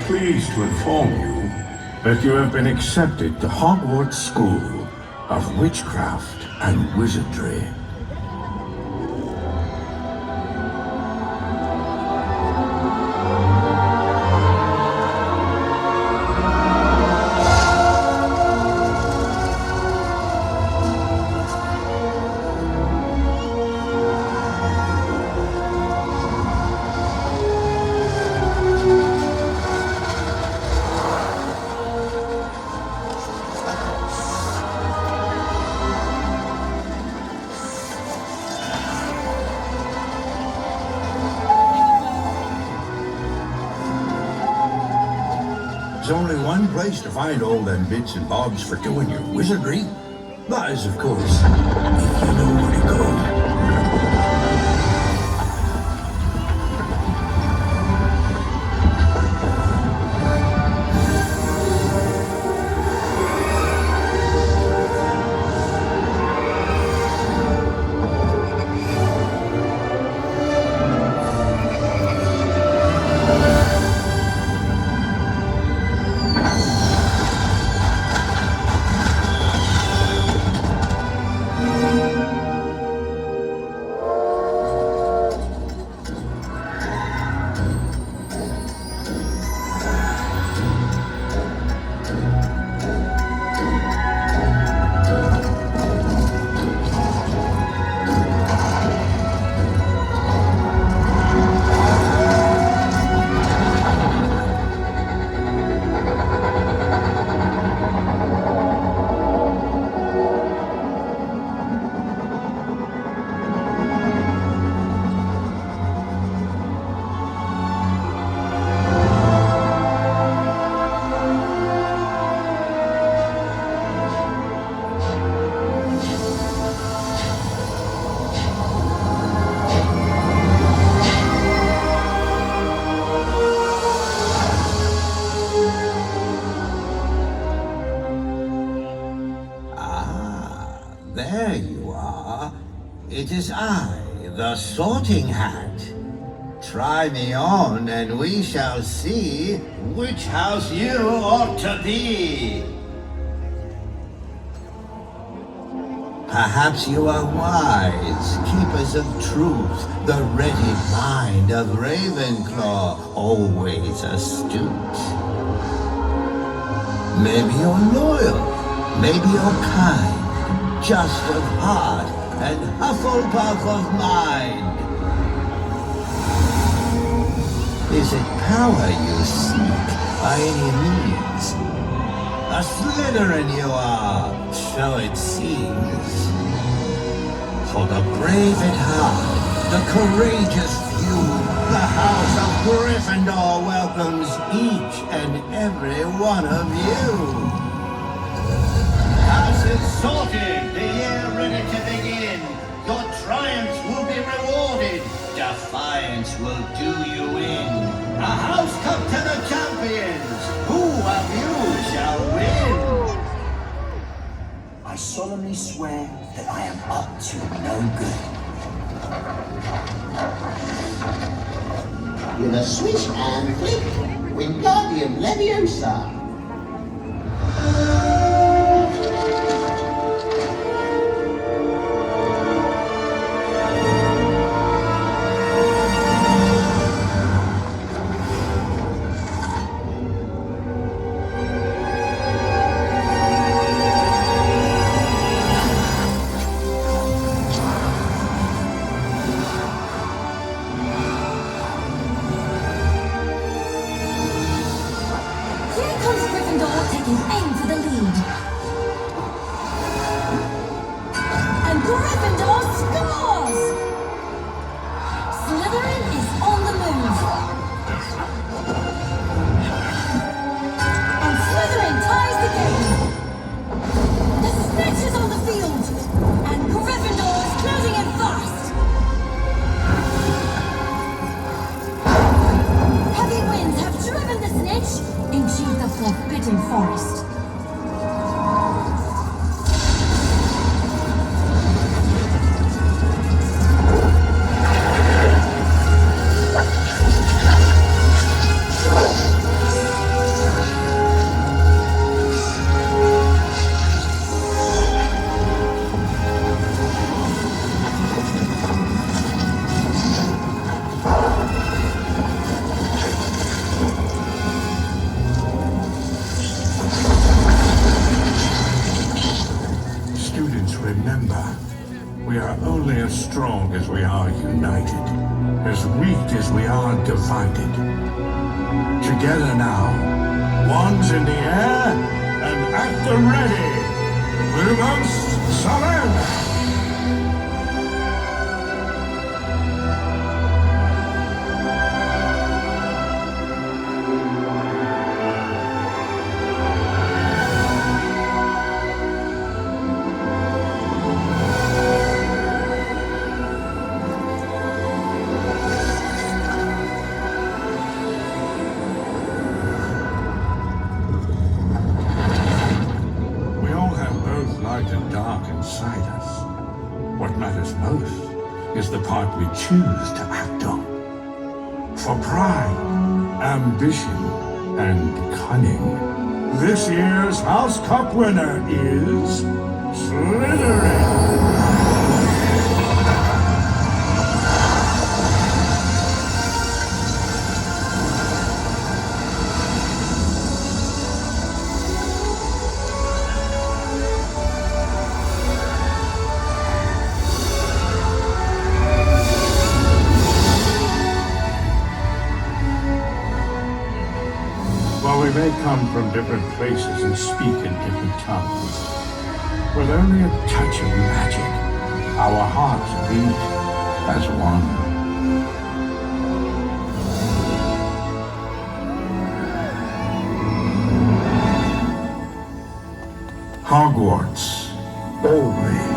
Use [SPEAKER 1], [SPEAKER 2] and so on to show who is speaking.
[SPEAKER 1] pleased to inform you that you have been accepted to Hogwarts School of Witchcraft and Wizardry. There's only one place to find all them bits and bobs for doing your wizardry. That is, of course, if you know where to go. There you are. It is I, the Sorting Hat. Try me on and we shall see which house you ought to be. Perhaps you are wise, keepers of truth, the ready mind of Ravenclaw, always astute. Maybe you're loyal, maybe you're kind, just of heart and Hufflepuff of mind. Is it power you seek by any means? A Slytherin you are, so it seems. For the brave at heart, the courageous few, the House of Gryffindor welcomes each and every one of you. House is sorted, the year ready to begin. Your triumphs will be rewarded, defiance will do you in. A house cup to the champions, who of you shall win?
[SPEAKER 2] I solemnly swear that I am up to no good.
[SPEAKER 3] With a swish and flick, Wingardium Leviosa.
[SPEAKER 4] Taking aim for the lead. And Gryffindor scores! Slytherin is on the move. And Slytherin ties the game. The snitch is on the field. And Gryffindor is closing in fast. Heavy winds have driven the snitch into the Forbidden Forest.
[SPEAKER 5] Remember, we are only as strong as we are united, as weak as we are divided. Together now, wands in the air and at the ready. Lumos Salem! Inside us. What matters most is the part we choose to act on. For pride, ambition, and cunning, this year's House Cup winner is Slytherin! While we may come from different places and speak in different tongues, with only a touch of magic, our hearts beat as one. Hogwarts, always.